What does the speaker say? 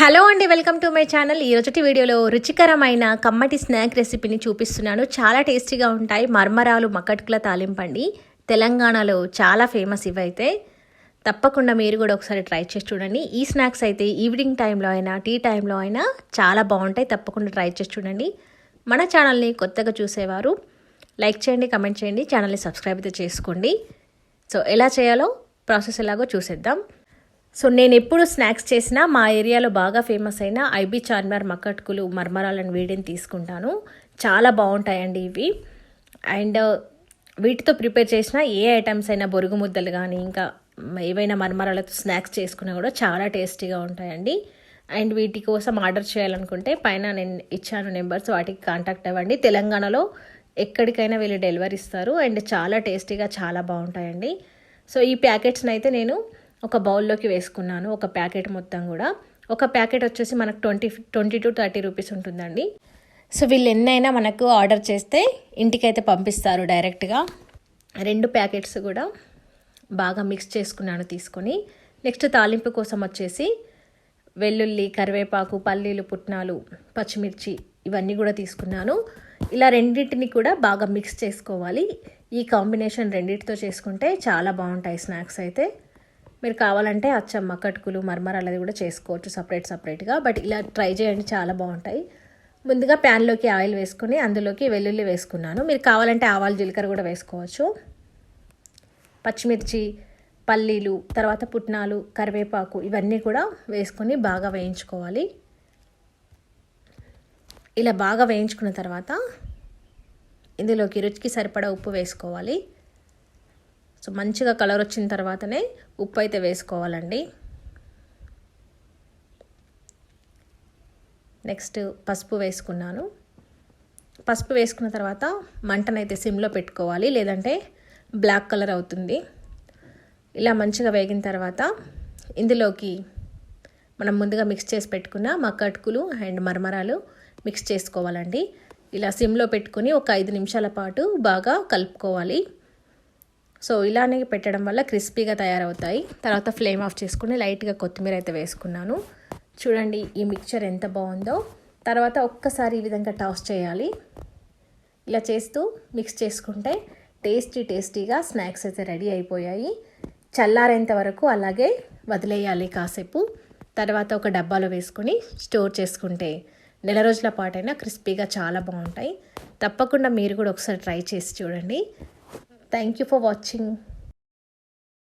Hello అండి, welcome to my channel. ఈరోజుటి వీడియోలో రుచికరమైన కమ్మటి స్నాక్ రెసిపీని చూపిస్తున్నాను. చాలా టేస్టీగా ఉంటాయి. మర్మరాలు మక్కటికుల తాలింపండి. తెలంగాణలో చాలా ఫేమస్ ఇవైతే. తప్పకుండా మీరు కూడా ఒకసారి ట్రై చేసి చూడండి. ఈ స్నాక్స్ అయితే ఈవినింగ్ టైంలో అయినా టీ టైంలో అయినా చాలా బాగుంటాయి. తప్పకుండా ట్రై చేసి చూడండి. మన ఛానల్ని కొత్తగా చూసేవారు లైక్ చేయండి, కమెంట్ చేయండి, ఛానల్ని సబ్స్క్రైబ్ అయితే చేసుకోండి. సో ఎలా చేయాలో ప్రాసెస్ ఎలాగో చూసేద్దాం. సో నేను ఎప్పుడు స్నాక్స్ చేసినా మా ఏరియాలో బాగా ఫేమస్ అయిన ఐబీ చార్మినార్ మక్కట్కులు మర్మరాలను వీడిని తీసుకుంటాను. చాలా బాగుంటాయండి ఇవి. అండ్ వీటితో ప్రిపేర్ చేసిన ఏ ఐటమ్స్ అయినా బొరుగు ముద్దలు కానీ ఇంకా ఏవైనా మర్మరాలతో స్నాక్స్ చేసుకున్నా కూడా చాలా టేస్టీగా ఉంటాయండి. అండ్ వీటి కోసం ఆర్డర్ చేయాలనుకుంటే పైన నేను ఇచ్చాను నెంబర్స్, వాటికి కాంటాక్ట్ అవ్వండి. తెలంగాణలో ఎక్కడికైనా వీళ్ళు డెలివరీ ఇస్తారు. అండ్ చాలా టేస్టీగా చాలా బాగుంటాయండి. సో ఈ ప్యాకెట్స్ని అయితే నేను ఒక బౌల్లోకి వేసుకున్నాను. ఒక ప్యాకెట్ మొత్తం కూడా. ఒక ప్యాకెట్ వచ్చేసి మనకు 20 to 30 రూపీస్ ఉంటుందండి. సో వీళ్ళు ఎన్నైనా మనకు ఆర్డర్ చేస్తే ఇంటికైతే పంపిస్తారు డైరెక్ట్గా. 2 ప్యాకెట్స్ కూడా బాగా మిక్స్ చేసుకున్నాను తీసుకొని. నెక్స్ట్ తాలింపు కోసం వచ్చేసి వెల్లుల్లి, కరివేపాకు, పల్లీలు, పుట్నాలు, పచ్చిమిర్చి ఇవన్నీ కూడా తీసుకున్నాను. ఇలా రెండింటిని కూడా బాగా మిక్స్ చేసుకోవాలి. ఈ కాంబినేషన్ రెండింటితో చేసుకుంటే చాలా బాగుంటాయి స్నాక్స్ అయితే. మీరు కావాలంటే అచ్చం మక్కట్కులు మర్మరాలు అది కూడా చేసుకోవచ్చు సపరేట్గా. బట్ ఇలా ట్రై చేయండి, చాలా బాగుంటాయి. ముందుగా ప్యాన్లోకి ఆయిల్ వేసుకొని అందులోకి వెల్లుల్లి వేసుకున్నాను. మీరు కావాలంటే ఆవాలు, జీలకర్ర కూడా వేసుకోవచ్చు. పచ్చిమిర్చి, పల్లీలు, తర్వాత పుట్నాలు, కరివేపాకు ఇవన్నీ కూడా వేసుకొని బాగా వేయించుకోవాలి. ఇలా బాగా వేయించుకున్న తర్వాత ఇందులోకి రుచికి సరిపడా ఉప్పు వేసుకోవాలి. సో మంచిగా కలర్ వచ్చిన తర్వాతనే ఉప్పు అయితే వేసుకోవాలండి. నెక్స్ట్ పసుపు వేసుకున్నాను. పసుపు వేసుకున్న తర్వాత మంటనైతే సిమ్లో పెట్టుకోవాలి, లేదంటే బ్లాక్ కలర్ అవుతుంది. ఇలా మంచిగా వేగిన తర్వాత ఇందులోకి మనం ముందుగా మిక్స్ చేసి పెట్టుకున్న మక్కట్కులు అండ్ మర్మరాలు మిక్స్ చేసుకోవాలండి. ఇలా సిమ్లో పెట్టుకొని ఒక 5 నిమిషాల పాటు బాగా కలుపుకోవాలి. సో ఇలానే పెట్టడం వల్ల క్రిస్పీగా తయారవుతాయి. తర్వాత ఫ్లేమ్ ఆఫ్ చేసుకుని లైట్గా కొత్తిమీర అయితే వేసుకున్నాను. చూడండి ఈ మిక్చర్ ఎంత బాగుందో. తర్వాత ఒక్కసారి ఈ విధంగా టాస్ చేయాలి. ఇలా చేస్తూ మిక్స్ చేసుకుంటే టేస్టీగా స్నాక్స్ అయితే రెడీ అయిపోయాయి. చల్లారేంత వరకు అలాగే వదిలేయాలి కాసేపు. తర్వాత ఒక డబ్బాలో వేసుకొని స్టోర్ చేసుకుంటే నెల రోజుల పాటైనా క్రిస్పీగా చాలా బాగుంటాయి. తప్పకుండా మీరు కూడా ఒకసారి ట్రై చేసి చూడండి. Thank you for watching.